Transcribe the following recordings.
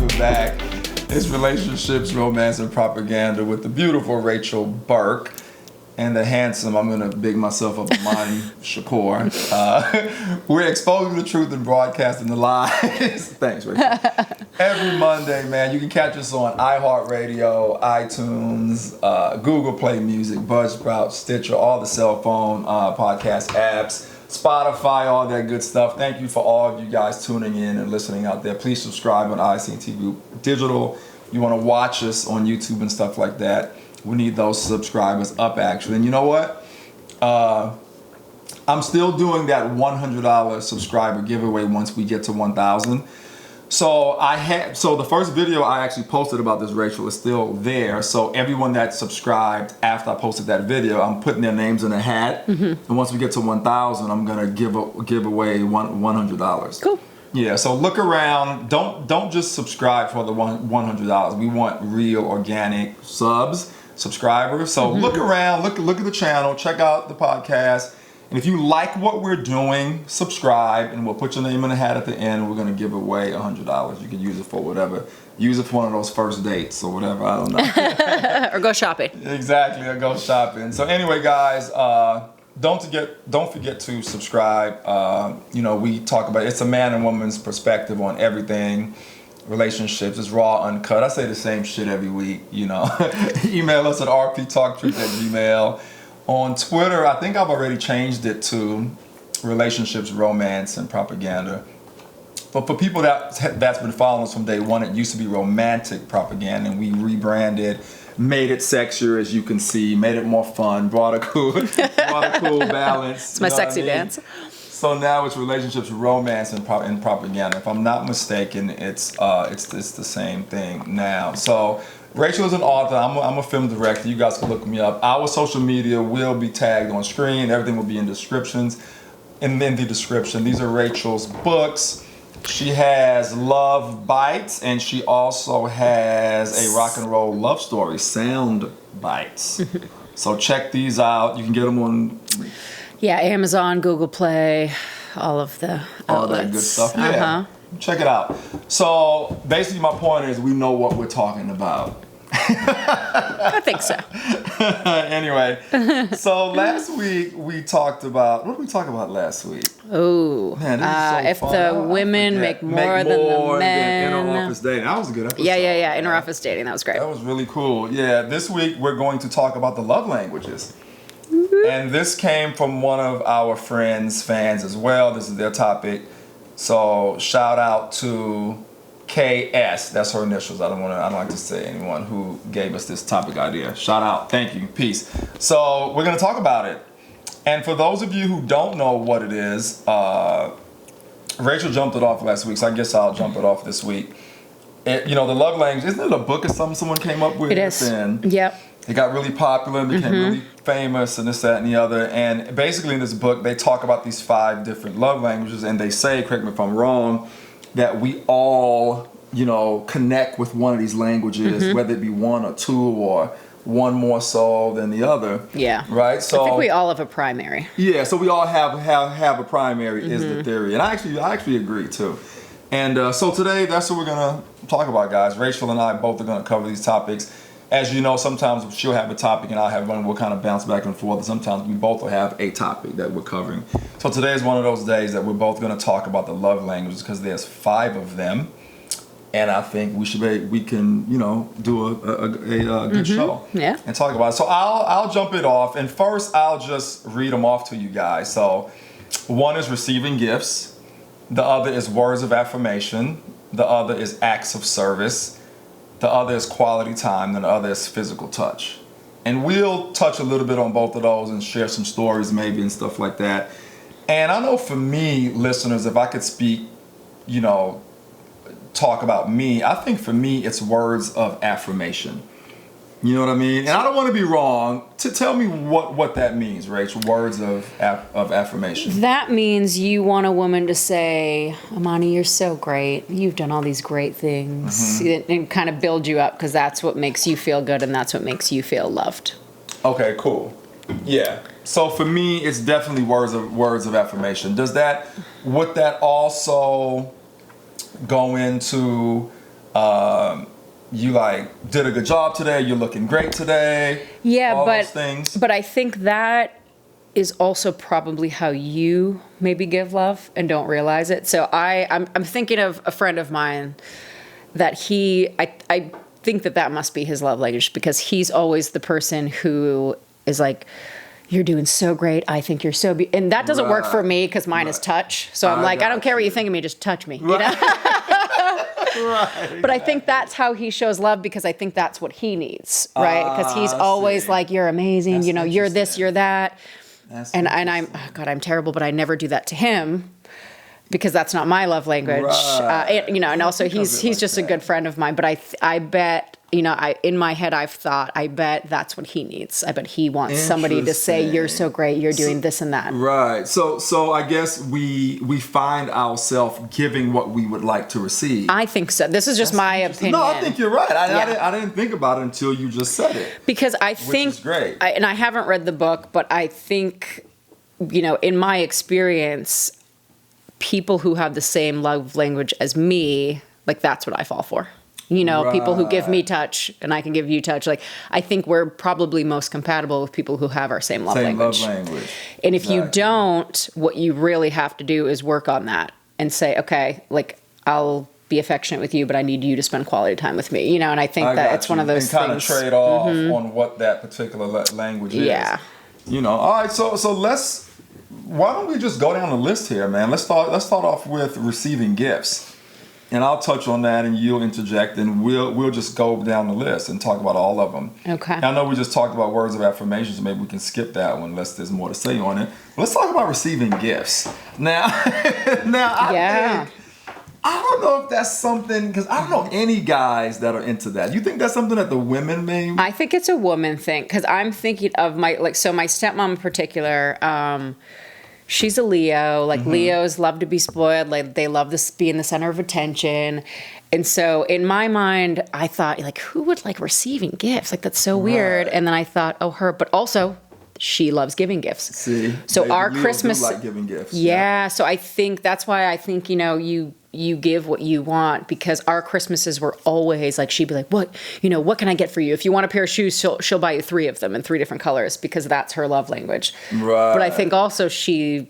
We're back. It's relationships, romance, and propaganda with the beautiful Rachel Burke and the handsome, I'm going to big myself up, Imani Shakur. We're exposing the truth and broadcasting the lies. Thanks, Rachel. Every Monday, man, you can catch us on iHeartRadio, iTunes, Google Play Music, Buzzsprout, Stitcher, all the cell phone podcast apps, Spotify, all that good stuff. Thank you for all of you guys tuning in and listening out there. Please subscribe on ICTV Digital. You want to watch us on YouTube and stuff like that. We need those subscribers up, actually. And you know what? I'm still doing that $100 subscriber giveaway once we get to 1,000. So the first video I actually posted about this, Rachel, is still there. So everyone that subscribed after I posted that video, I'm putting their names in a hat. Mm-hmm. And once we get to 1,000, I'm gonna give away $100. Cool. Yeah. So look around. Don't just subscribe for the $100. We want real organic subscribers. So look around, look at the channel, check out the podcast. And if you like what we're doing, subscribe, and we'll put your name in the hat at the end. We're going to give away $100. You can use it for whatever. Use it for one of those first dates or whatever. I don't know. Or go shopping. Exactly, or go shopping. So anyway, guys, don't forget to subscribe. We talk about it's a man and woman's perspective on everything. Relationships. It's raw, uncut. I say the same shit every week. Email us at rptalktruth@gmail.com. On Twitter, I think I've already changed it to relationships, romance, and propaganda. But for people that's been following us from day one, it used to be romantic propaganda, and we rebranded, made it sexier, as you can see, made it more fun, brought a cool balance. It's my sexy dance. So now it's relationships, romance, and propaganda. If I'm not mistaken, it's the same thing now. So Rachel is an author. I'm a film director. You guys can look me up. Our social media will be tagged on screen. Everything will be in descriptions. In the description, these are Rachel's books. She has Love Bites, and she also has a rock and roll love story, Sound Bites. So check these out. You can get them on. Yeah, Amazon, Google Play, all of the outlets. All that good stuff. Yeah. Check it out. So basically my point is we know what we're talking about. I think so. Anyway, so last week we talked about, what did we talk about last week? Oh, man, this is so if fun. the women make more than the men. Inter-office dating. That was a good episode. Yeah. Inter-office dating. That was great. That was really cool. Yeah, this week we're going to talk about the love languages. And this came from one of our fans as well. This is their topic. So shout out to KS. That's her initials. I don't like to say anyone who gave us this topic idea. Shout out. Thank you. Peace. So we're going to talk about it. And for those of you who don't know what it is, Rachel jumped it off last week, so I guess I'll jump it off this week. The love language, isn't it a book or something someone came up with? It is. Yep. It got really popular and became really famous and this, that, and the other. And basically in this book, they talk about these 5 different love languages. And they say, correct me if I'm wrong, that we all, connect with one of these languages, whether it be 1 or 2 or one more so than the other. Yeah. Right? So I think we all have a primary. Yeah, so we all have a primary is the theory. And I actually agree too. And so today, that's what we're going to talk about, guys. Rachel and I both are going to cover these topics. As you know, sometimes she'll have a topic and I'll have one. We'll kind of bounce back and forth. And sometimes we both will have a topic that we're covering. So today is one of those days that we're both going to talk about the love languages because there's 5 of them. And I think we can do a good show. Yeah. And talk about it. So I'll jump it off. And first, I'll just read them off to you guys. So 1 is receiving gifts. The other is words of affirmation. The other is acts of service. The other is quality time, and the other is physical touch. And we'll touch a little bit on both of those and share some stories maybe and stuff like that. And I know for me, listeners, if I could speak, talk about me, I think for me it's words of affirmation. You know what I mean? And I don't want to be wrong. Tell me what that means, Rachel. Words of affirmation. That means you want a woman to say, Imani, you're so great. You've done all these great things. And kind of build you up because that's what makes you feel good and that's what makes you feel loved. Okay, cool. Yeah. So for me, it's definitely words of affirmation. Would that also go into You like did a good job today. You're looking great today. Yeah, all but those things. but I think that is also probably how you maybe give love and don't realize it. So I'm thinking of a friend of mine that I think that must be his love language, because he's always the person who is like, you're doing so great. I think you're so and that doesn't work for me because mine is touch. So I'm like, I don't care what you think of me, just touch me. You know? Right. But I think that's how he shows love, because I think that's what he needs, right? Because he's always like, you're amazing. That's You're this, you're that. And I'm I'm terrible, but I never do that to him, because that's not my love language. Right. And also he's just a good friend of mine. But I bet, in my head I've thought, I bet that's what he needs. I bet he wants somebody to say, you're so great, you're doing this and that. Right. So I guess we find ourselves giving what we would like to receive. I think so. This is just my opinion. No, I think you're right. I didn't think about it until you just said it. Because I think, which is great. And I haven't read the book, but I think, in my experience, people who have the same love language as me, like that's what I fall for. People who give me touch and I can give you touch. Like, I think we're probably most compatible with people who have our same love language. And if you don't, what you really have to do is work on that and say, okay, like, I'll be affectionate with you, but I need you to spend quality time with me. And I think that it's one of those things. And kind of trade off on what that particular language is. Yeah. All right, so why don't we just go down the list here, man? Let's start off with receiving gifts. And I'll touch on that, and you'll interject, and we'll just go down the list and talk about all of them. Okay. I know we just talked about words of affirmation, so maybe we can skip that one unless there's more to say on it. But let's talk about receiving gifts. Now, I don't know if that's something, because I don't know any guys that are into that. You think that's something that the women may? I think it's a woman thing, because I'm thinking of my stepmom in particular. She's a Leo. Like, Leos love to be spoiled. Like, they love this being the center of attention. And so in my mind, I thought, like, who would like receiving gifts? Like, that's so weird. And then I thought, oh, her. But also, she loves giving gifts. See, so our Leos Christmas, do like giving gifts. Yeah. So I think that's why I think you give what you want, because our Christmases were always like, she'd be like, what can I get for you? If you want a pair of shoes, she'll buy you 3 of them in 3 different colors, because that's her love language. Right. But I think also she,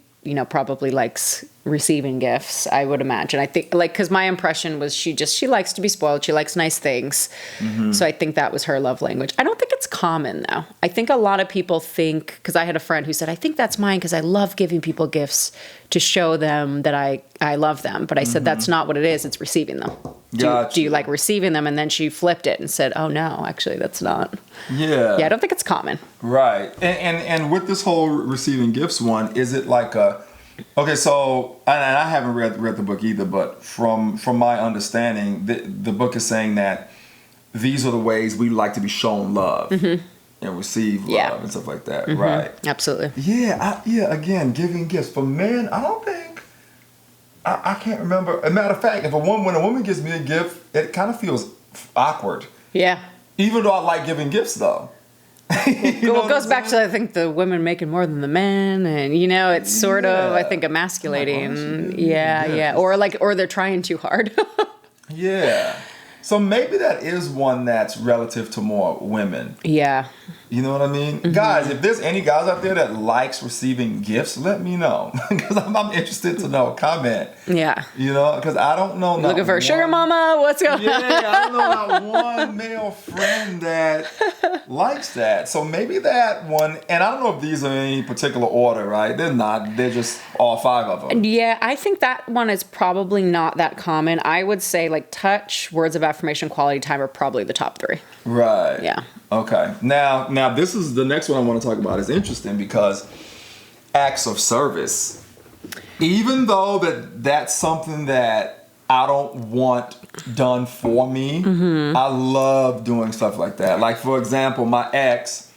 probably likes receiving gifts, I would imagine. I think, like, because my impression was she likes to be spoiled. She likes nice things. So I think that was her love language. I don't think it's common, though. I think a lot of people think, because I had a friend who said, I think that's mine because I love giving people gifts to show them that I love them. But I said, that's not what it is. It's receiving them. Do you like receiving them? And then she flipped it and said, oh, no, actually, that's not. Yeah, I don't think it's common. Right. And with this whole receiving gifts one, is it like a... Okay, so, and I haven't read the book either, but from my understanding, the book is saying that these are the ways we like to be shown love and receive love and stuff like that, right? Absolutely. Yeah, again, giving gifts. For men, I don't think, I can't remember. As a matter of fact, when a woman gives me a gift, it kind of feels awkward. Yeah. Even though I like giving gifts, though. It goes back to, I think, the women making more than the men, and it's sort of, I think, emasculating. Yeah. Or they're trying too hard. Yeah. So maybe that is one that's relative to more women. Yeah. You know what I mean? Guys, if there's any guys out there that likes receiving gifts, let me know. Because I'm interested to know. Comment. Yeah. Because I don't know. Looking for a sugar mama? What's going on? Yeah, I don't know not one male friend that likes that. So maybe that one, and I don't know if these are in any particular order, right? They're not. They're just all 5 of them. Yeah, I think that one is probably not that common. I would say, like, touch, words of affirmation, quality time are probably the top 3. Right. Yeah. Okay. Now this is the next one I want to talk about. Is interesting because acts of service, even though that's something that I don't want done for me, I love doing stuff like that. Like, for example, my ex,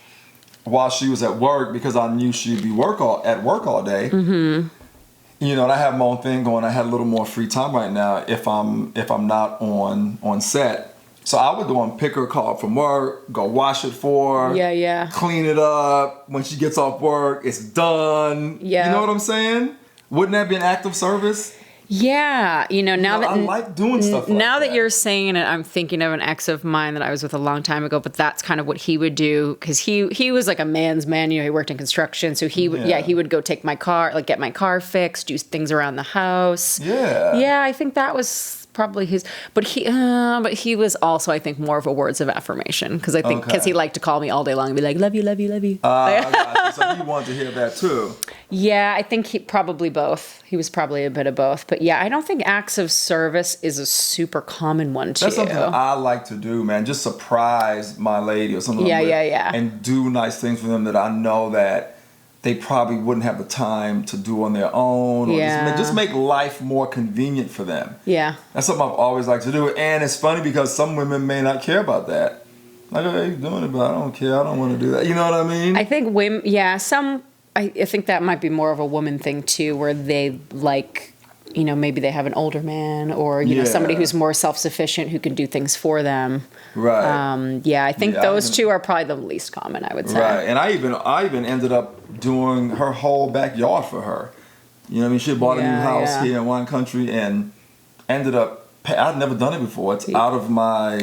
while she was at work, because I knew she'd be at work all day, and I have my own thing going. I had a little more free time right now if I'm not on set. So I would go and pick her car up from work, go wash it for her, clean it up. When she gets off work, it's done. Yeah. You know what I'm saying? Wouldn't that be an act of service? Yeah, now that I like doing stuff like now that that. you're saying it, I'm thinking of an ex of mine that I was with a long time ago. But that's kind of what he would do because he was like a man's man. He worked in construction, so he would he would go take my car, like get my car fixed, do things around the house. Yeah, I think that was probably his. But he was also, I think, more of a words of affirmation because I think he liked to call me all day long and be like, love you, love you, love you. I got you. So he wanted to hear that too. Yeah, I think he probably both. He was probably a bit of both. But yeah, I don't think acts of service is a super common one too. That's something I like to do, man. Just surprise my lady or something. Yeah. And do nice things for them that I know that they probably wouldn't have the time to do on their own. Or just make life more convenient for them. Yeah. That's something I've always liked to do. And it's funny because some women may not care about that. Like, hey, you're doing it, but I don't care. I don't want to do that. You know what I mean? I think women, I think that might be more of a woman thing too, where they like, maybe they have an older man or, somebody who's more self-sufficient who can do things for them. Right. I think those two are probably the least common, I would say. Right. And I even ended up doing her whole backyard for her. You know what I mean? She bought a new house here in one country and ended up, I'd never done it before. It's out of my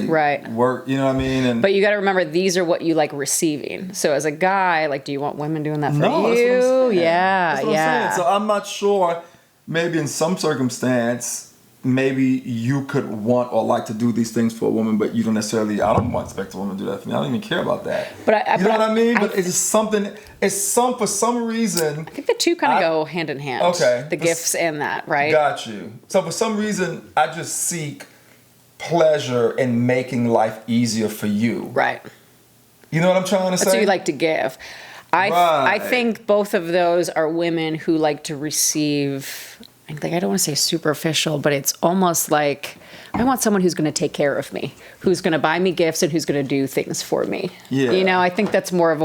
work, you know what I mean? But you got to remember, these are what you like receiving. So as a guy, like, do you want women doing that for you? That's what I'm saying. Yeah, that's what I'm saying. So I'm not sure, maybe in some circumstance, maybe you could want or like to do these things for a woman, but you don't necessarily, I don't expect a woman to do that for me. I don't even care about that. You know what I mean? But it's just something, for some reason. I think the two kind of go hand in hand. Okay. The gifts and that, right? Got you. So for some reason, I just seek pleasure in making life easier for you. Right. You know what I'm trying to say? That's what you like to give. I think both of those are women who like to receive. I don't want to say superficial, but it's almost like I want someone who's going to take care of me, who's going to buy me gifts and who's going to do things for me. Yeah. I think that's more of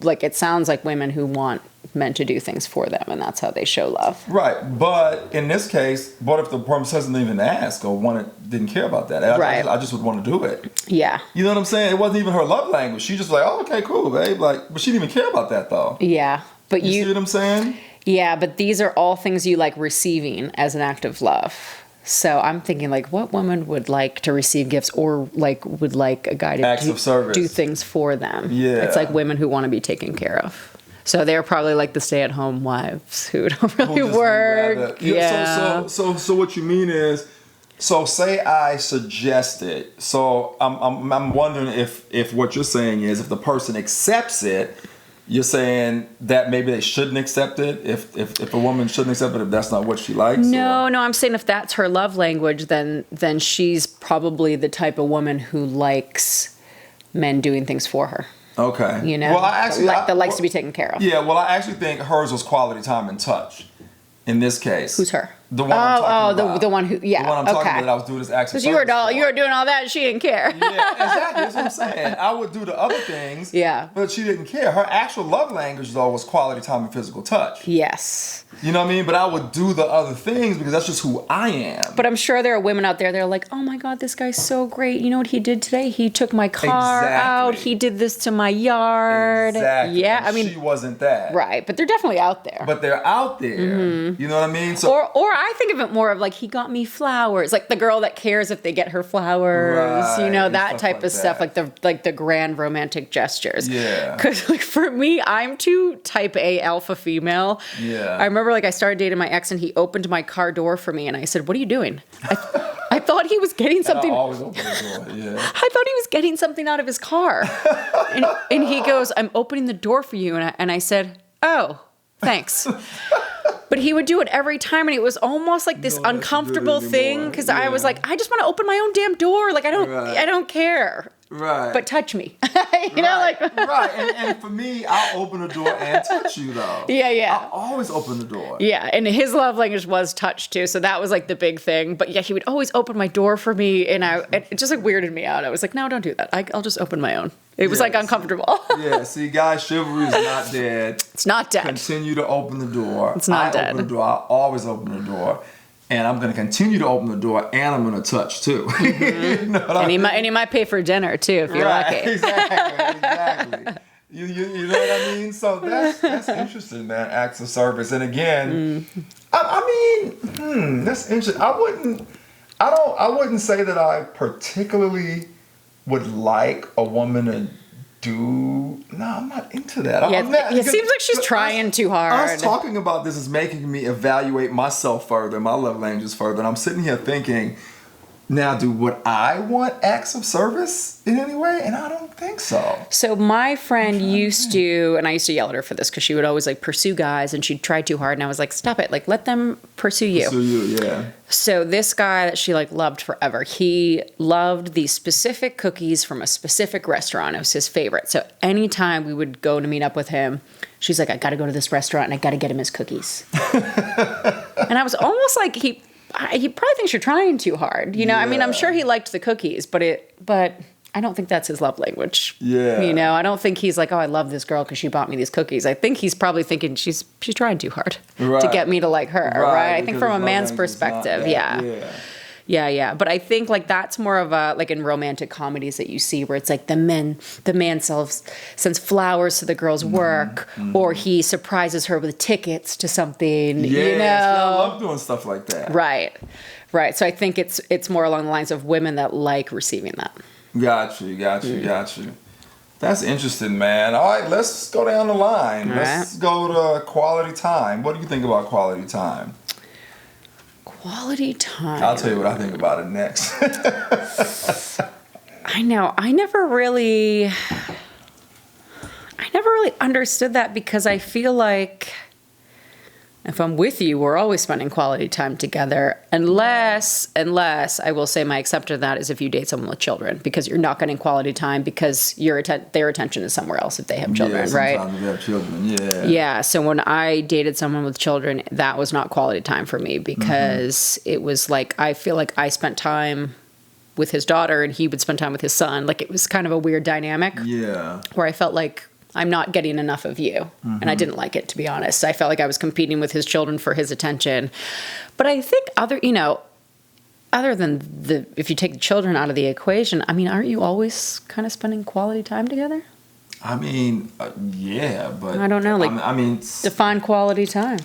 it sounds like women who want men to do things for them, and that's how they show love. Right. But in this case, what if the person doesn't even ask or didn't care about that? I just would want to do it. Yeah. You know what I'm saying? It wasn't even her love language. She just like, oh, okay, cool, babe. But she didn't even care about that, though. Yeah. But you see what I'm saying? Yeah, but these are all things you like receiving as an act of love. So I'm thinking, like, what woman would like to receive gifts or would like a guy to do things for them? Yeah. It's like women who want to be taken care of. So they're probably like the stay-at-home wives who don't really work. Yeah. So what you mean is, so say I suggest it. So I'm wondering if what you're saying is if the person accepts it. You're saying that maybe they shouldn't accept it if a woman shouldn't accept it if that's not what she likes? No, I'm saying if that's her love language, then she's probably the type of woman who likes men doing things for her. Okay. Well, that likes to be taken care of. Yeah, well, I actually think hers was quality time and touch. In this case. Who's her? The one I'm talking about. The one who, yeah. The one I'm talking about that I was doing this act of service. Because you were doing all that and she didn't care. Yeah, exactly. That's what I'm saying. I would do the other things. Yeah. But she didn't care. Her actual love language, though, was quality time and physical touch. Yes. You know what I mean? But I would do the other things because that's just who I am. But I'm sure there are women out there that are like, oh my God, this guy's so great. You know what he did today? He took my car out. He did this to my yard. Exactly. Yeah, and she wasn't that. Right, but they're definitely out there. But they're out there. Mm-hmm. You know what I mean? So, or I think of it more of like, he got me flowers. Like the girl that cares if they get her flowers. Right, that type of stuff. Like the grand romantic gestures. Yeah. Because like for me, I'm too type A alpha female. Yeah. I remember like I started dating my ex and he opened my car door for me and I said, what are you doing? I thought he was getting something. I always open the door, yeah. I thought he was getting something out of his car. and he goes, I'm opening the door for you. And I said, oh, thanks. But he would do it every time, and it was almost like this uncomfortable thing because I was like, I just want to open my own damn door. Like I don't care. Right. But touch me. Right. And for me, I'll open the door and touch you though. Yeah. I'll always open the door. Yeah, and his love language was touch too, so that was like the big thing. But yeah, he would always open my door for me, and it just like weirded me out. I was like, no, don't do that. I'll just open my own. It was like uncomfortable. See, guys, chivalry is not dead. It's not dead. Continue to open the door. It's not dead. I open the door. I always open the door. And I'm going to continue to open the door, and I'm going to touch too. Mm-hmm. You know and he might pay for dinner too if you're lucky. Exactly. You know what I mean? So that's interesting, man. Acts of service, and again, That's interesting. I wouldn't say that I particularly would like a woman to do. No, I'm not into that. It seems like she's trying too hard. Us talking about this is making me evaluate myself further, my love languages further. And I'm sitting here thinking, now, would I want acts of service in any way? And I don't think so. So my friend used to, and I used to yell at her for this because she would always like pursue guys and she'd try too hard. And I was like, stop it. Like, let them pursue you. Pursue you, yeah. So this guy that she like loved forever, he loved these specific cookies from a specific restaurant. It was his favorite. So anytime we would go to meet up with him, she's like, I got to go to this restaurant and I got to get him his cookies. And I was almost like, he probably thinks you're trying too hard. You know, I mean, I'm sure he liked the cookies, but I don't think that's his love language. Yeah. You know, I don't think he's like, oh, I love this girl because she bought me these cookies. I think he's probably thinking she's trying too hard to get me to like her, right? I think from a man's perspective, yeah. But I think like that's more of a, like in romantic comedies that you see where it's like the man sends flowers to the girl's work, or he surprises her with tickets to something, you know? I love doing stuff like that. Right. So I think it's more along the lines of women that like receiving that. Got you. That's interesting, man. All right, let's go down the line. Let's go to quality time. What do you think about quality time? Quality time. I'll tell you what I think about it next. I know. I never really understood that because I feel like if I'm with you, we're always spending quality time together. Unless I will say my exception to that is if you date someone with children, because you're not getting quality time because their attention is somewhere else if they have children, right? Sometimes they have children, yeah. Yeah, so when I dated someone with children, that was not quality time for me because it was like, I feel like I spent time with his daughter and he would spend time with his son. Like it was kind of a weird dynamic. Yeah. Where I felt like I'm not getting enough of you. And I didn't like it, to be honest. I felt like I was competing with his children for his attention. But I think other than if you take the children out of the equation, I mean, aren't you always kind of spending quality time together? I mean, yeah, but I don't know. Like, define quality time.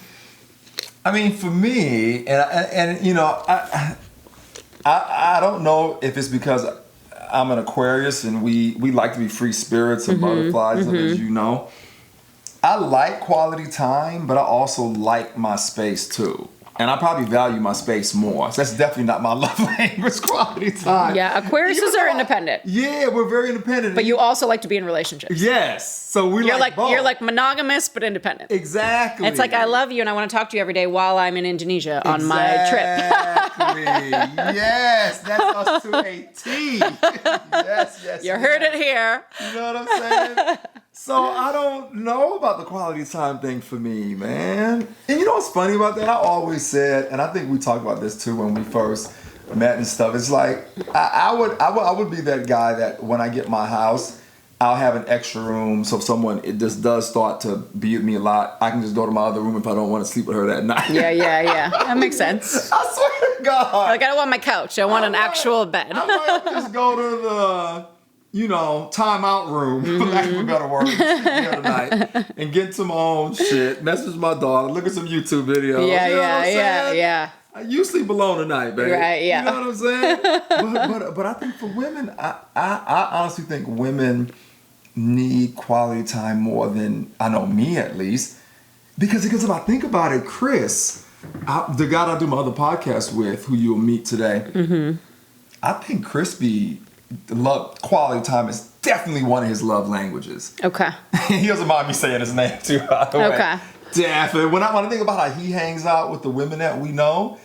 I mean, for me, and you know, I don't know if it's because I'm an Aquarius and we like to be free spirits and butterflies, as you know. I like quality time, but I also like my space too. And I probably value my space more. So that's definitely not my love language, quality time. Yeah, Aquariuses are independent. Yeah, we're very independent. But you also like to be in relationships. Yes. So you're like both. You're like monogamous but independent. Exactly. It's like I love you and I want to talk to you every day while I'm in Indonesia on my trip. Exactly. Yes, that's us to a T. Yes. You heard it here. You know what I'm saying? So I don't know about the quality time thing for me, man. And you know what's funny about that? I always said, and I think we talked about this too when we first met and stuff. It's like I would be that guy that when I get my house, I'll have an extra room. So if someone just does start to be with me a lot, I can just go to my other room if I don't want to sleep with her that night. Yeah. That makes sense. I swear to God. Like I don't want my couch. I want an actual bed. I might just go to the timeout room, for lack of a better word, here tonight, and get some own shit, message my daughter, look at some YouTube videos. Yeah. You sleep alone tonight, baby. Right, yeah. You know what I'm saying? but I think for women, I honestly think women need quality time more than, I know me at least, because if I think about it, Chris, the guy I do my other podcast with, who you'll meet today, I think Crispy quality time is definitely one of his love languages. Okay. He doesn't mind me saying his name too, by the way. Okay. Definitely. When I think about how he hangs out with the women that we know,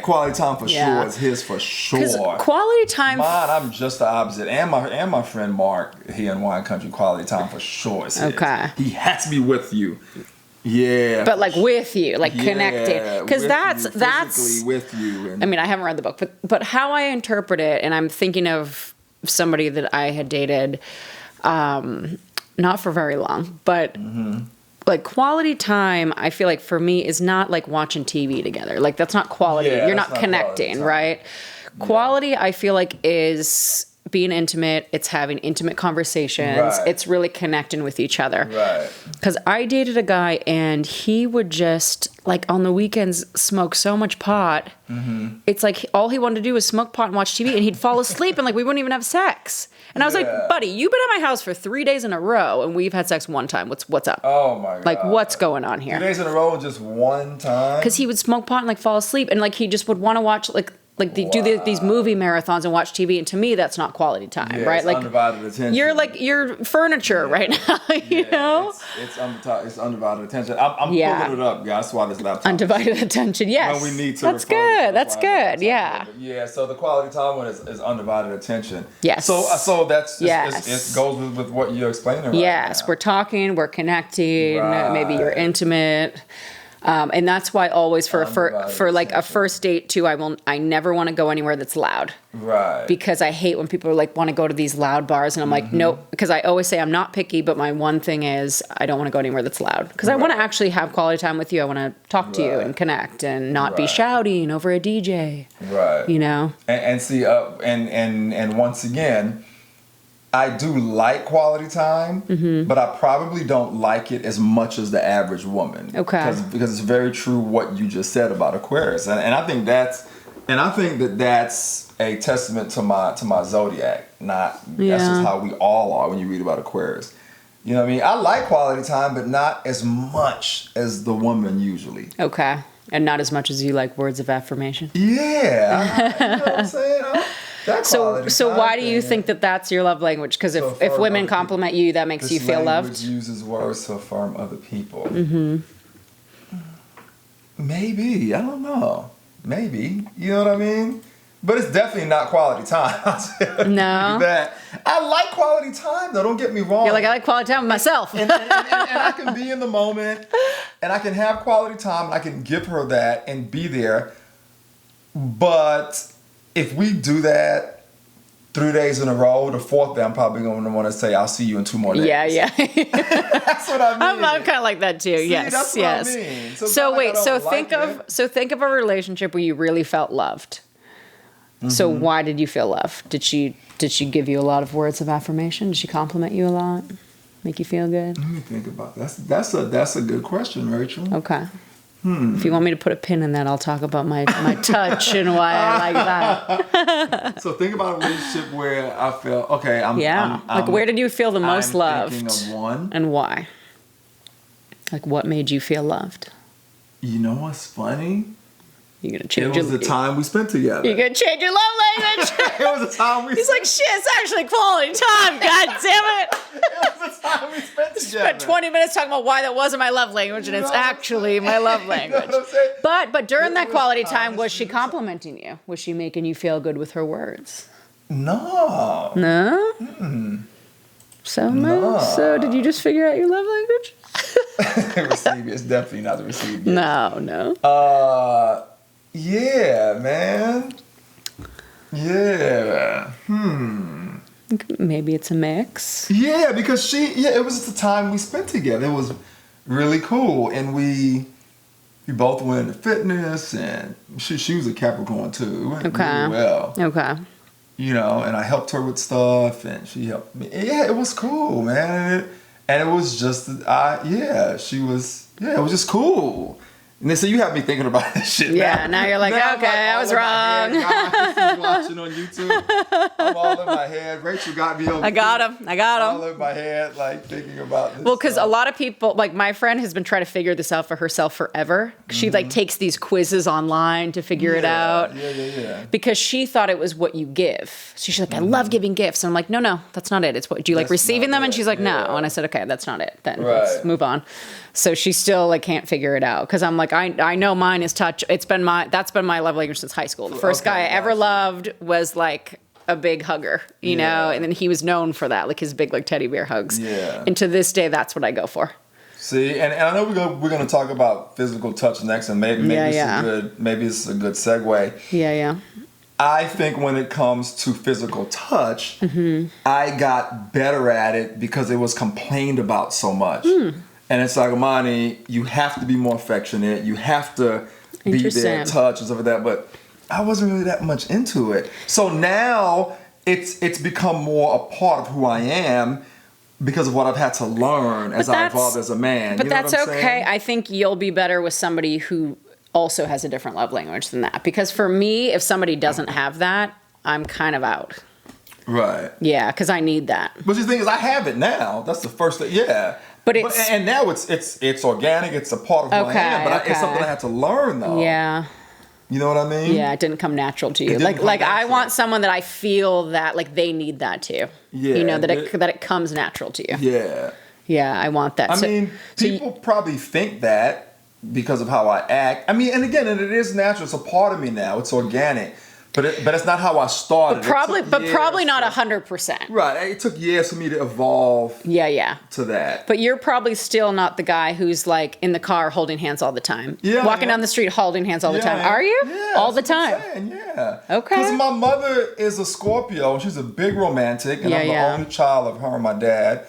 quality time for sure is his for sure. Quality time. Mine, I'm just the opposite. And my friend Mark here in Wine Country, quality time for sure is his. Okay. He has to be with you. Yeah, but like with you, like connected, because that's with you. I mean, I haven't read the book, but how I interpret it, and I'm thinking of somebody that I had dated, not for very long, but like quality time. I feel like for me is not like watching TV together. Like that's not quality. You're not connecting, right? Quality, I feel like, is being intimate. It's having intimate conversations. Right. It's really connecting with each other. Right. Because I dated a guy and he would just, like, on the weekends smoke so much pot. Mm-hmm. It's like all he wanted to do was smoke pot and watch TV, and he'd fall asleep and, like, we wouldn't even have sex. And I was like, buddy, you've been at my house for 3 days in a row and we've had sex one time. What's up? Oh my God. Like, what's going on here? 2 days in a row, just one time? Because he would smoke pot and, like, fall asleep, and, like, he just would want to watch, do these movie marathons and watch TV, and to me that's not quality time, right? It's like undivided attention. you're furniture right now, you know. It's undivided attention. I'm pulling it up, guys. That's why this laptop. Undivided attention, yes. When we need to. That's good. That's good. Yeah. Yeah. So the quality time one is undivided attention. Yes. So that's yes. it goes with what you're explaining. Right yes, now. we're talking, we're connecting. Right. Maybe you're intimate. And that's why always for like a first date too, I never want to go anywhere that's loud. Right. Because I hate when people like want to go to these loud bars, and I'm like, nope. Because I always say I'm not picky, but my one thing is I don't want to go anywhere that's loud. Because I want to actually have quality time with you. I want to talk to you and connect and not be shouting over a DJ. Right. You know. And see, and once again, I do like quality time, but I probably don't like it as much as the average woman. Okay. Because it's very true what you just said about Aquarius, and I think that's a testament to my zodiac. That's just how we all are when you read about Aquarius. You know what I mean? I like quality time, but not as much as the woman usually. Okay. And not as much as you like words of affirmation. Yeah. You know what I'm saying? So why do you think that that's your love language? Because if women compliment you, that makes you feel loved? This language uses words to affirm other people. Maybe. I don't know. Maybe. You know what I mean? But it's definitely not quality time. No. I like quality time, though. Don't get me wrong. You're like, I like quality time with myself. and I can be in the moment, and I can have quality time, and I can give her that and be there. But if we do that 3 days in a row, the fourth day I'm probably going to want to say, I'll see you in 2 more days. Yeah. That's what I mean. I'm kind of like that too. See, yes. That's what I mean. So think of a relationship where you really felt loved. So why did you feel loved? Did she give you a lot of words of affirmation? Did she compliment you a lot? Make you feel good? Let me think about that. That's a good question, Rachel. Okay. If you want me to put a pin in that, I'll talk about my touch and why I like that. So think about a relationship where I feel, okay, where did you feel the most loved? Thinking of one. And why? Like, what made you feel loved? You know what's funny? You're going to change It was the time we spent together. You're going to change your love language? It was the time we He's like, shit, it's actually quality time, god damn it. It was the time we spent together. Spent 20 minutes talking about why that wasn't my love language, and it's actually my love language. You know what I'm saying? But during that quality time, was she complimenting you? Was she making you feel good with her words? No. No? Mm-mm. So did you just figure out your love language? Receive. It's definitely not the receive. No. Yeah, man. Yeah. Maybe it's a mix. Yeah, because it was just the time we spent together. It was really cool, and we both went into fitness, and she was a Capricorn too. It went really well. Okay. You know, and I helped her with stuff, and she helped me. Yeah, it was cool, man. And it was just, it was just cool. And then so you have me thinking about this shit. Yeah, now you're like, okay, I was wrong. Guys, watching on YouTube. I'm all in my head. Rachel got me over. I got him. All in my head, like thinking about this. Well, because a lot of people, like my friend has been trying to figure this out for herself forever. She like takes these quizzes online to figure it out. Yeah. Because she thought it was what you give. So she's like, I love giving gifts. And I'm like, no, that's not it. It's what, do you like receiving them? And she's like, no. And I said, okay, that's not it. Then let's move on. So she still like can't figure it out. Because I'm like, I know mine is touch. That's been my love language since high school. The first guy I ever loved was like a big hugger, you know, and then he was known for that, like his big like teddy bear hugs. Yeah. And to this day, that's what I go for. See, and I know we're gonna talk about physical touch next, and maybe it's a good segue. Yeah. I think when it comes to physical touch, I got better at it because it was complained about so much. And it's like, Imani, you have to be more affectionate. You have to be there, touch and stuff like that. But I wasn't really that much into it. So now it's become more a part of who I am because of what I've had to learn as I evolved as a man. But you know that's what I'm okay. saying? I think you'll be better with somebody who also has a different love language than that. Because for me, if somebody doesn't have that, I'm kind of out. Right. Yeah, because I need that. But the thing is, I have it now. That's the first thing. Yeah. But it's and now it's organic. It's a part of who I am. But it's something I had to learn though. Yeah. You know what I mean? Yeah, it didn't come natural to you. Like I want someone that I feel that like they need that too. Yeah. You know, that it comes natural to you. Yeah. Yeah, I want that. I mean, people probably think that because of how I act. I mean, and again, it is natural. It's a part of me now. It's organic. But it's not how I started. But probably not 100%. Right. It took years for me to evolve. Yeah. To that. But you're probably still not the guy who's like in the car holding hands all the time. Yeah. Walking down the street holding hands all the time. Are you? Yeah. All the time. I'm saying, yeah. Okay. Because my mother is a Scorpio. She's a big romantic, and I'm the only child of her and my dad.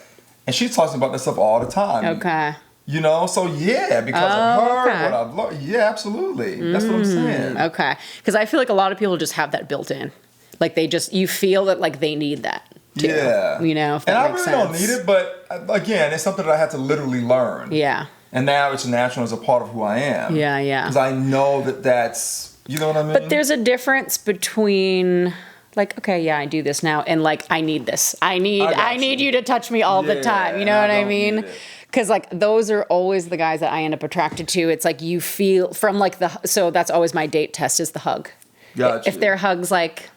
And she talks about this stuff all the time. Okay. You know, so yeah, because of her, what I've learned. Yeah, absolutely. That's what I'm saying. Okay. Because I feel like a lot of people just have that built in. Like you feel that like they need that too. Yeah. You know, if that makes sense. And I really don't need it, but again, it's something that I had to literally learn. Yeah. And now it's natural as a part of who I am. Yeah. Because I know that's, you know what I mean? But there's a difference between like, okay, yeah, I do this now, and like, I need this. I need you to touch me all the time. You know what I mean? Because like those are always the guys that I end up attracted to. It's like you feel from like so that's always my date test is the hug. Gotcha. If their hug's like.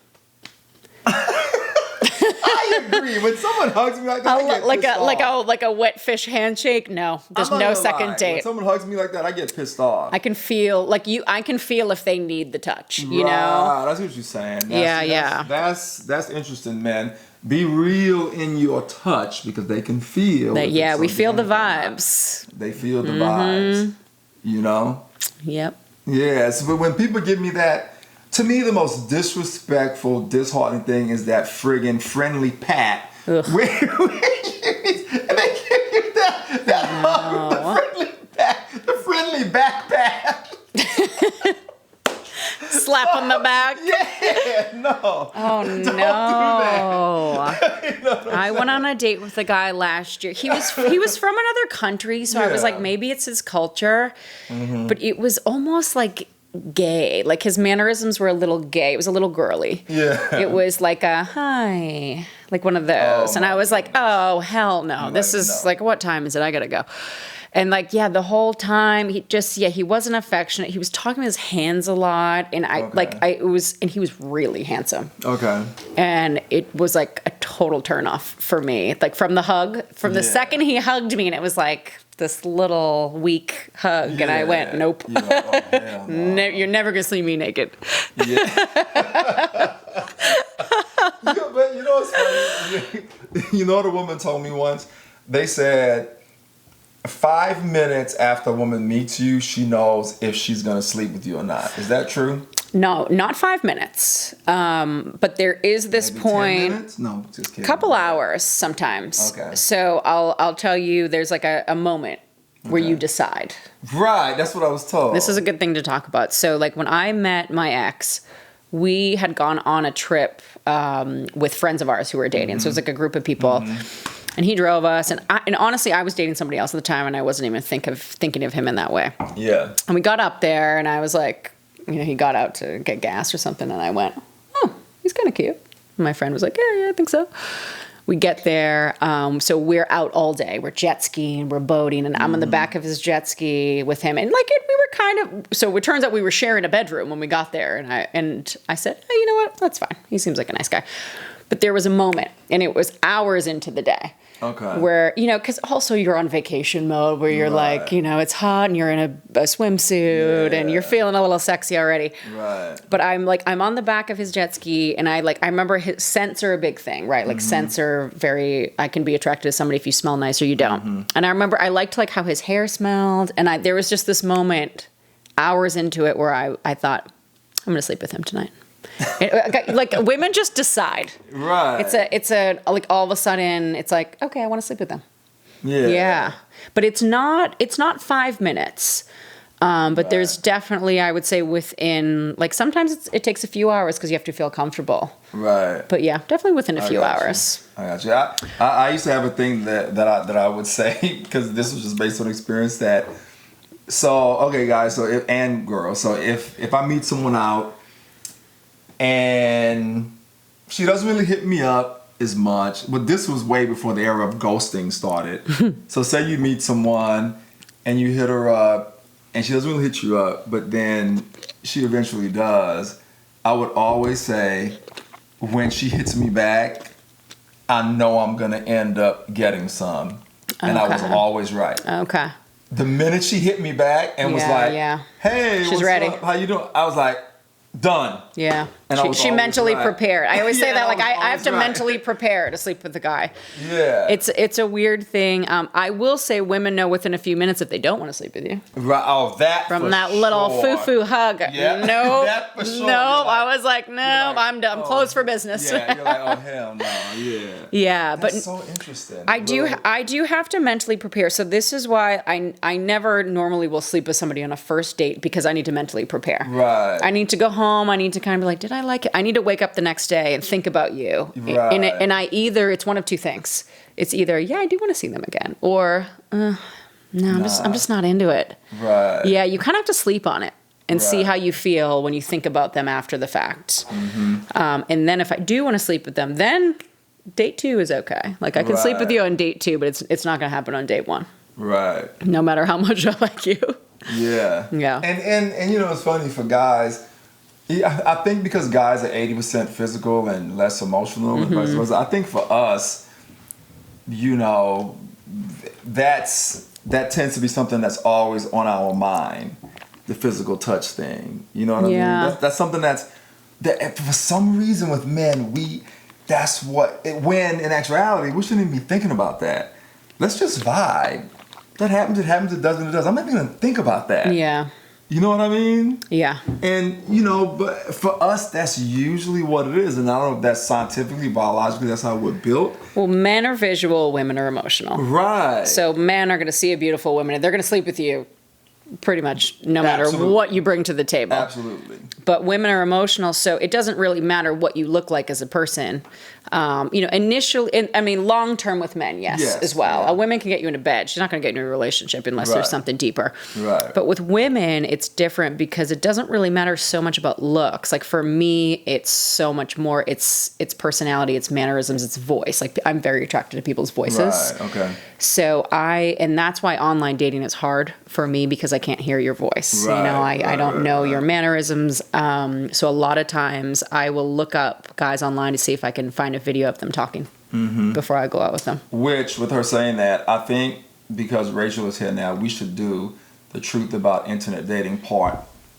I agree. When someone hugs me like that, I get pissed off. like a wet fish handshake. No, there's no second date. When someone hugs me like that, I get pissed off. I can feel I can feel if they need the touch. You know. That's what you're saying. That's interesting, man. Be real in your touch because they can feel that. Yeah, we feel the vibes. They feel the vibes. You know. Yep. Yes, but when people give me that. To me, the most disrespectful, disheartening thing is that friggin' friendly pat. Where and they give you that hug, the friendly back pat. Slap on the back. Yeah, no. Oh Don't no. do that. You know I went on a date with a guy last year. He was from another country, so I was like, maybe it's his culture. Mm-hmm. But it was almost like gay. Like his mannerisms were a little gay. It was a little girly. Yeah. It was like a hi, like one of those. And I was like, oh hell no. This is like, what time is it? I gotta go. And like, yeah, the whole time he wasn't affectionate. He was talking with his hands a lot, and he was really handsome. Okay. And it was like a total turnoff for me. Like from the hug, from the second he hugged me, and it was like this little weak hug, and I went, nope. No, you're never gonna see me naked. Yeah. But you know what's funny? You know what a woman told me once? They said 5 minutes after a woman meets you, she knows if she's gonna sleep with you or not. Is that true? No, not 5 minutes. But there is this Maybe point. 10 minutes? No, just kidding. Couple hours sometimes. Okay. So I'll tell you, there's like a moment where you decide. Right, that's what I was told. This is a good thing to talk about. So like when I met my ex, we had gone on a trip with friends of ours who were dating. Mm-hmm. So it was like a group of people. Mm-hmm. And he drove us, and honestly, I was dating somebody else at the time, and I wasn't even thinking of him in that way. Yeah. And we got up there, and I was like, he got out to get gas or something, and I went, oh, he's kind of cute. And my friend was like, yeah, I think so. We get there, so we're out all day. We're jet skiing, we're boating, and I'm on the back of his jet ski with him, and we were kind of. So it turns out we were sharing a bedroom when we got there, and I said, hey, you know what? That's fine. He seems like a nice guy. But there was a moment, and it was hours into the day. Okay. Where, because also you're on vacation mode where you're like, it's hot and you're in a swimsuit and you're feeling a little sexy already. Right. But I'm on the back of his jet ski, and I remember his scents are a big thing, right? Like scents are I can be attracted to somebody if you smell nice or you don't. Mm-hmm. And I remember I liked like how his hair smelled, and there was just this moment hours into it where I thought, I'm going to sleep with him tonight. Like women just decide. Right. It's a like all of a sudden it's like, okay, I want to sleep with them. Yeah. Yeah. But it's not 5 minutes. But there's definitely, I would say, within, like, sometimes it takes a few hours because you have to feel comfortable. Right. But yeah, definitely within a few hours. I got you. I used to have a thing that I would say, because this was just based on experience, that, so, okay, guys, and girls, so if I meet someone out and she doesn't really hit me up as much, but this was way before the era of ghosting started. So say you meet someone and you hit her up and she doesn't really hit you up, but then she eventually does, I would always say, when she hits me back, I know I'm going to end up getting some. And I was always right. Okay. The minute she hit me back and was like, hey, she's ready. Up? How you doing? I was like, done. Yeah. And she mentally prepared. I always say that, like, I have to right. mentally prepare to sleep with the guy. Yeah. It's a weird thing. I will say women know within a few minutes if they don't want to sleep with you. Right. Oh, that From that little foo-foo hug. Yeah. No. That for sure. No, like, I was like, no, I'm done. I'm closed for business. Yeah, you're like, oh, hell no. Yeah. Yeah, That's but so interesting. I do have to mentally prepare. So this is why I never normally will sleep with somebody on a first date, because I need to mentally prepare. Right. I need to go home. I need to kind of be like, did I like it? I need to wake up the next day and think about you. Right. And it's one of two things. It's either, yeah, I do want to see them again, or no, I'm just not into it. Right. Yeah, you kind of have to sleep on it and see how you feel when you think about them after the fact. Mm-hmm. And then if I do want to sleep with them, then date 2 is okay. Like, I can sleep with you on date 2, but it's not going to happen on date 1. Right. No matter how much I like you. Yeah. Yeah. And you know, it's funny for guys. I think because guys are 80% physical and less emotional, and vice versa, I think for us, you know, that tends to be something that's always on our mind, the physical touch thing. You know what I mean? That's something that for some reason with men, when in actuality, we shouldn't even be thinking about that. Let's just vibe. That happens, it happens, it doesn't, it does. I'm not even gonna think about that. Yeah. You know what I mean? Yeah. And, you know, but for us, that's usually what it is. And I don't know if that's scientifically, biologically, that's how we're built. Well, men are visual, women are emotional. Right. So men are going to see a beautiful woman and they're going to sleep with you pretty much no matter what you bring to the table. Absolutely. But women are emotional, so it doesn't really matter what you look like as a person. You know, initially, long term with men, yes, as well. Yeah. A woman can get you into bed. She's not going to get you in a relationship unless there's something deeper. Right. But with women, it's different because it doesn't really matter so much about looks. Like, for me, it's so much more. It's personality, it's mannerisms, it's voice. Like, I'm very attracted to people's voices. Right. Okay. So and that's why online dating is hard for me, because I can't hear your voice. Right, You know, I don't know your mannerisms. So a lot of times I will look up guys online to see if I can find a video of them talking before I go out with them. Which, with her saying that, I think because Rachel is here now, we should do the truth about internet dating part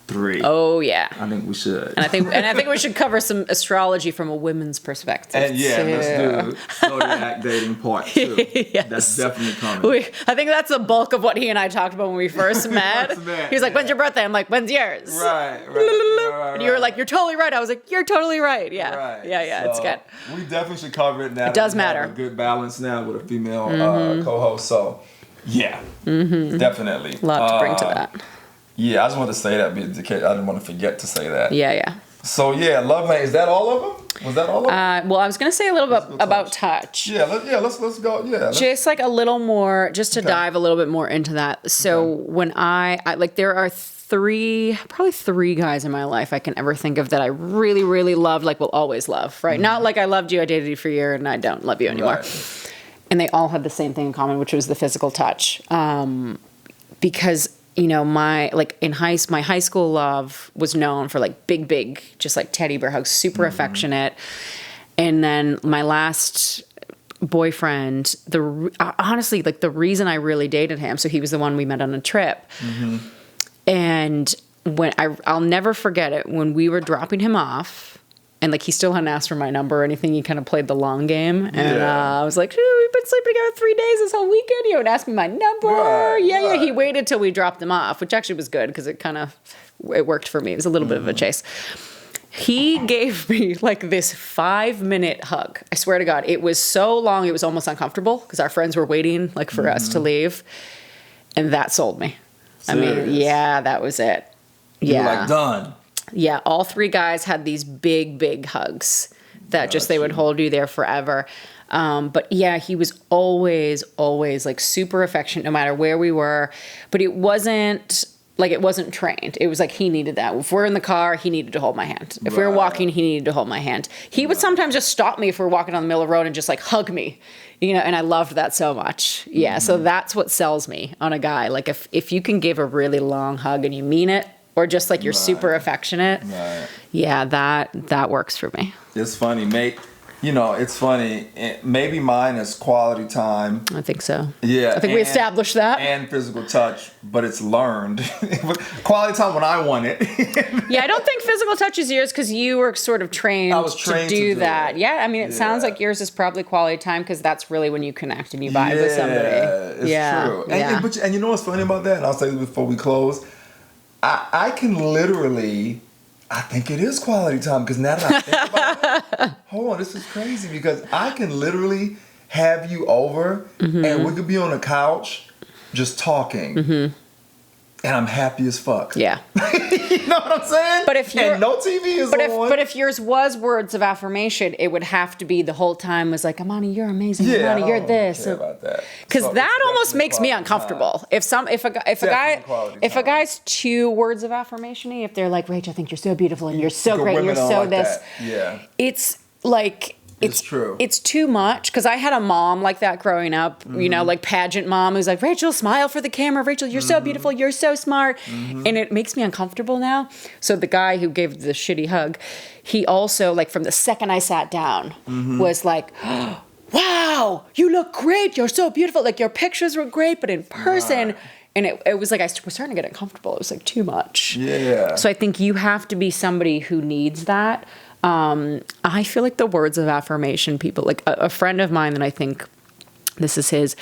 3. Oh yeah. I think we should. And I think we should cover some astrology from a women's perspective. And let's do zodiac dating part 2. Yes. That's definitely coming. I think that's the bulk of what he and I talked about when we first met. He's like, when's your birthday? I'm like, when's yours? Right. And you were like, you're totally right. I was like, you're totally right. Yeah. Right. Yeah, it's good. We definitely should cover it now. It does we have matter. a good balance now with a female co-host. So, yeah. Definitely. A lot to bring to that. Yeah, I just wanted to say that because I didn't want to forget to say that. Yeah. So, yeah, Love Lane, is that all of them? Was that all of them? Well, I was going to say a little bit about touch. Let's go. Yeah. Just like a little more, just to dive a little bit more into that. So when I like, there are probably three guys in my life I can ever think of that I really, really loved, like will always love, right? Not like I loved you, I dated you for a year, and I don't love you anymore. Right. And they all had the same thing in common, which was the physical touch. Because, you know, my high school love was known for like big, just like teddy bear hugs, super affectionate. And then my last boyfriend, honestly, like the reason I really dated him, so he was the one we met on a trip. And when I'll never forget it, when we were dropping him off, and like he still hadn't asked for my number or anything, he kind of played the long game. And I was like, we've been sleeping together 3 days this whole weekend. You would ask me my number. Right. He waited till we dropped him off, which actually was good because it worked for me. It was a little bit of a chase. He gave me like this 5-minute hug. I swear to God, it was so long, it was almost uncomfortable because our friends were waiting like for us to leave. And that sold me. I mean, Serious? yeah, that was it. You Yeah. were like, done. Yeah, all three guys had these big, big hugs that just they would Gotcha. hold you there forever. But yeah, he was always like super affectionate no matter where we were. But it wasn't trained. It was like he needed that. If we're in the car, he needed to hold my hand. If we were Right. walking, he needed to hold my hand. He would sometimes just stop me if we're walking on the middle of the road and just like hug me, and I loved that so much. Yeah, so that's what sells me on a guy. Like if you can give a really long hug and you mean it, or just like you're super affectionate. Right. Yeah, that works for me. It's funny, mate. It's funny. Maybe mine is quality time. I think so. Yeah. I think we established that. And physical touch, but it's learned. Quality time when I want it. Yeah, I don't think physical touch is yours because you were sort of trained, I was trained to do that. it. Yeah, I mean, it sounds like yours is probably quality time because that's really when you connect and you vibe with somebody. It's true. And you know what's funny about that? And I'll say this before we close. I can literally, I think it is quality time because now that I think about it, hold on, this is crazy because I can literally have you over and we could be on the couch just talking and I'm happy as fuck. Yeah. You know what I'm saying? But if you're, and no TV is on. But if yours was words of affirmation, it would have to be the whole time was like, Imani, you're amazing. Yeah, Imani, you're I don't this. care about that. Because So that it's almost definitely makes me quality uncomfortable. time. If a guy's too words of affirmation-y, if they're like, Rach, I think you're so beautiful and you're so Good great, and you're women so are like this. that. Yeah. It's like It's true. It's too much because I had a mom like that growing up, like pageant mom who's like, Rachel, smile for the camera. Rachel, you're so beautiful. You're so smart. And it makes me uncomfortable now. So the guy who gave the shitty hug, he also, like from the second I sat down, was like, wow, you look great. You're so beautiful. Like your pictures were great, but in person... Right. And it was like I was starting to get uncomfortable. It was like too much. Yeah. So I think you have to be somebody who needs that. I feel like the words of affirmation people, like a friend of mine that I think this is his,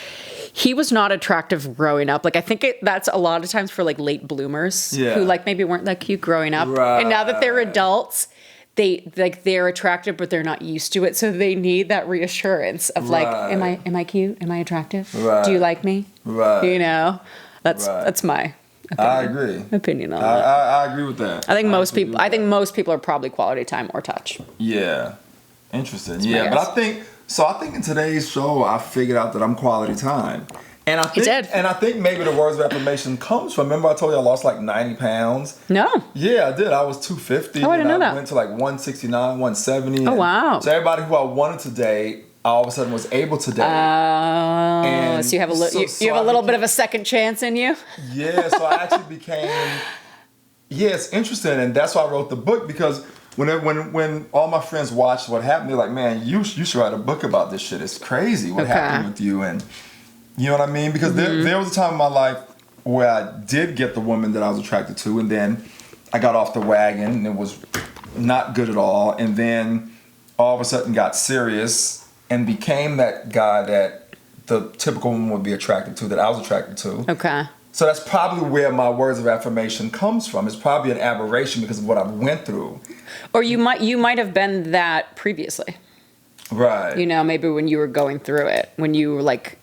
he was not attractive growing up. Like I think that's a lot of times for like late bloomers who like maybe weren't that cute growing up. Right. And now that they're adults, they're attractive, but they're not used to it. So they need that reassurance of like, am I cute? Am I attractive? Right. Do you like me? Right. That's my opinion on that. I agree with that. I think most people are probably quality time or touch. Yeah. Interesting. my Yeah, but guess. I think in today's show I figured out that I'm quality time. And I think did. and I think maybe the words of affirmation comes from, remember I told you I lost like 90 pounds? No. Yeah, I did. I was 250. Oh, I didn't know and that. Went to like 169, 170. Oh, wow. So everybody who I wanted to date, I all of a sudden was able to date. So you have a little bit of a second chance in you. Yeah, so I actually became. Yeah, it's interesting, and that's why I wrote the book because when all my friends watched what happened, they're like, "Man, you should write a book about this shit. It's crazy what happened with you." And you know what I mean? Because there was a time in my life where I did get the woman that I was attracted to, and then I got off the wagon, and it was not good at all. And then all of a sudden got serious and became that guy that the typical woman would be attracted to, that I was attracted to. Okay. So that's probably where my words of affirmation comes from. It's probably an aberration because of what I went through. Or you might have been that previously. Right. Maybe when you were going through it, when you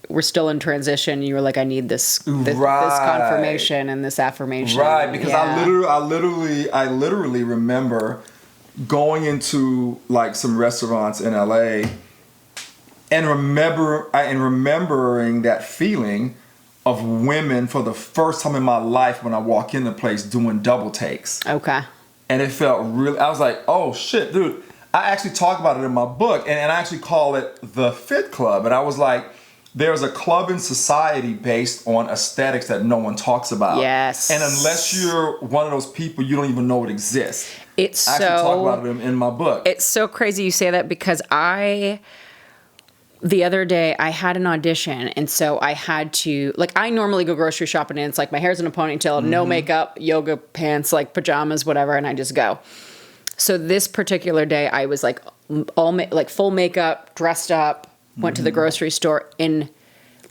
were still in transition, you were like, I need this confirmation and this affirmation. Right, because I literally remember going into like some restaurants in LA and remembering that feeling of women for the first time in my life when I walk in the place doing double takes. Okay. And it felt really, I was like, oh shit, dude. I actually talk about it in my book and I actually call it the Fit Club. And I was like, there's a club in society based on aesthetics that no one talks about. Yes. And unless you're one of those people, you don't even know it exists. I actually talk about it in my book. It's so crazy you say that because the other day I had an audition and so I had to, like I normally go grocery shopping and it's like my hair's in a ponytail, no makeup, yoga pants, like pajamas, whatever, and I just go. So this particular day I was like full makeup, dressed up, went to the grocery store and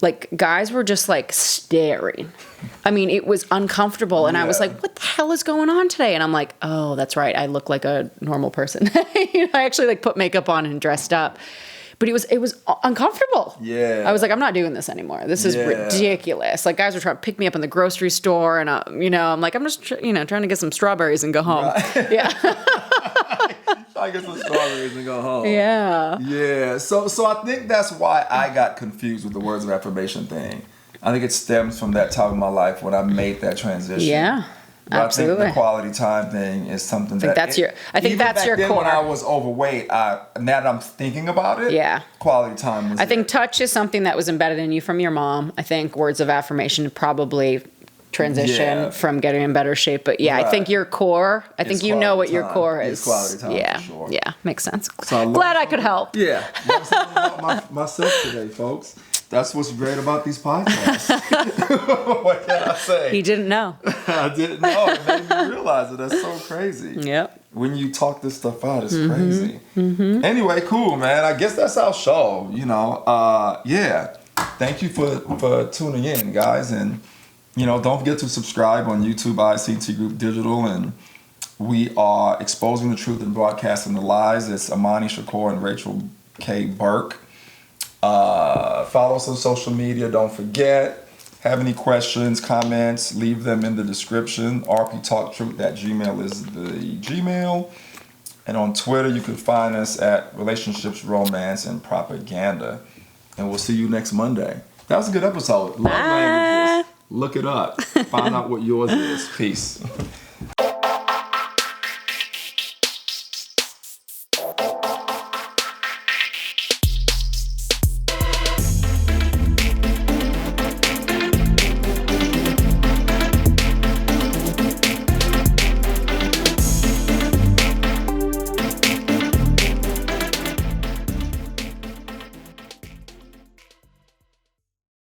like guys were just like staring. I mean, it was uncomfortable and I was like, what the hell is going on today? And I'm like, oh, that's right. I look like a normal person. I actually like put makeup on and dressed up. but it was uncomfortable. Yeah. I was like, I'm not doing this anymore. This is Yeah. ridiculous. Like, guys were trying to pick me up in the grocery store, and I'm like, I'm just trying to get some strawberries and go home. Right. Yeah. I get some strawberries and go home. Yeah. Yeah. So I think that's why I got confused with the words of affirmation thing. I think it stems from that time of my life when I made that transition. Yeah. But Absolutely. I think the quality time thing is something that that's your core. When I was overweight, now that I'm thinking about it, Yeah. quality time was. I think touch is something that was embedded in you from your mom. I think words of affirmation probably transition from getting in better shape. But yeah, Right. I think your core, I think you know what your core is. It's quality time, yeah. for sure. Yeah, makes sense. So Glad I could help. Yeah. Learn something about myself today, folks. That's what's great about these podcasts. What can I say? He didn't know. I didn't know. It made me realize it. That's so crazy. Yep. When you talk this stuff out, it's crazy. Anyway, cool, man. I guess that's our show. Yeah. Thank you for tuning in, guys, and don't forget to subscribe on YouTube, ICT Group Digital, and we are exposing the truth and broadcasting the lies. It's Imani, Shakur, and Rachel K. Burke. Follow us on social media. Don't forget. Have any questions, comments, leave them in the description. rptalktruth@gmail is the Gmail. And on Twitter, you can find us at Relationships, Romance, and Propaganda. And we'll see you next Monday. That was a good episode. Love languages. Look it up. Find out what yours is. Peace.